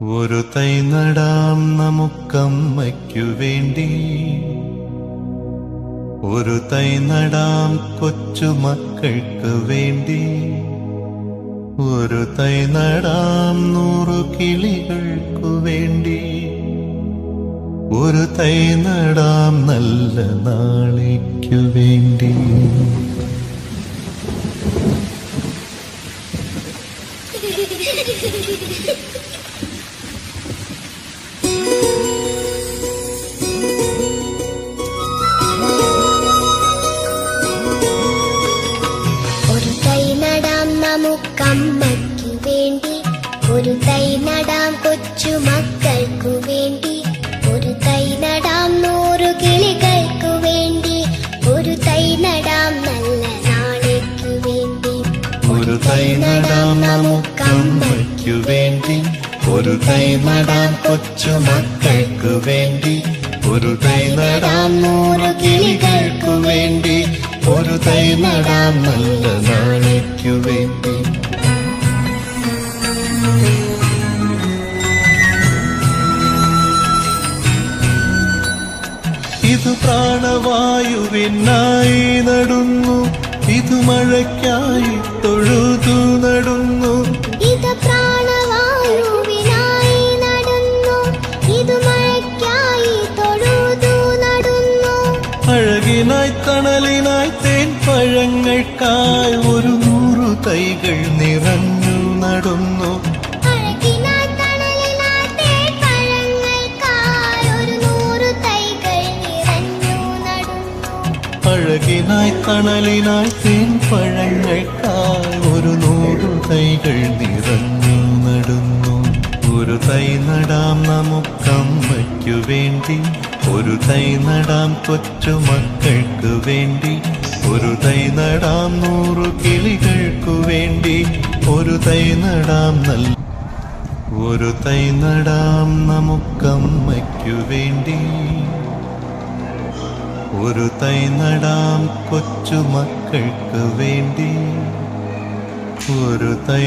ഒരു തൈ നടാം നമുക്കമ്മയ്ക്കു വേണ്ടി, ഒരു തൈ നടാം കൊച്ചുമക്കൾക്ക് വേണ്ടി, ഒരു തൈ നടാം 100 കിളികൾക്കു വേണ്ടി, ഒരു തൈ നടാം നല്ല നാളേക്കു വേണ്ടി. ഒരു തൈ നടാം നമുക്കമ്മയ്ക്കു വേണ്ടി, ഒരു തൈ നടാം കൊച്ചുമക്കൾക്കു വേണ്ടി, ഒരു തൈ നടാം 100 കിളികൾക്കു വേണ്ടി, ഒരു തൈ നടാം നല്ല നാളേക്കു വേണ്ടി. ഒരു തൈ നടാം നമുക്കമ്മയ്ക്കു വേണ്ടി, ഒരു തൈ നടാം കൊച്ചുമക്കൾക്കു വേണ്ടി, ഒരു തൈ നടാം 100 കിളികൾക്കു വേണ്ടി, ഒരു തൈ നടാം നല്ല നാളേക്കു വേണ്ടി. ഇത് പ്രാണവായുവിനായി നടുന്നു, ഇത് മഴയ്ക്കായി തൊഴുതു നടുന്നു, ഇത് പ്രാണവായുവിനായി നടുന്നു, ഇത് മഴയ്ക്കായി തൊഴുതു നടുന്നു. അഴകിനായി തണലിനായി തേൻ പഴങ്ങൾക്കായി 100 തൈകൾ നിറഞ്ഞു നടുന്നു, അഴകിനായി തണലിനായി തേൻ പഴങ്ങൾക്കായി 100 തൈകൾ നിറഞ്ഞു നടുന്നു. അഴകിനായി തണലിനായി തേൻ പഴങ്ങൾക്കായി 100 തൈകൾ നിറഞ്ഞു നടുന്നു. ഒരു തൈ നടാം നമുക്കമ്മയ്ക്കു വേണ്ടി, ഒരു തൈ നടാം കൊച്ചുമക്കൾക്ക് വേണ്ടി, ഒരു തൈ നടാം 100 കിളികൾക്കു വേണ്ടി, ഒരു തൈ നടാം നല്ല, ഒരു തൈ നടാം നമുക്കമ്മയ്ക്കു വേണ്ടി, ഒരു തൈ നടാം കൊച്ചുമക്കൾക്ക് വേണ്ടി, ഒരു തൈ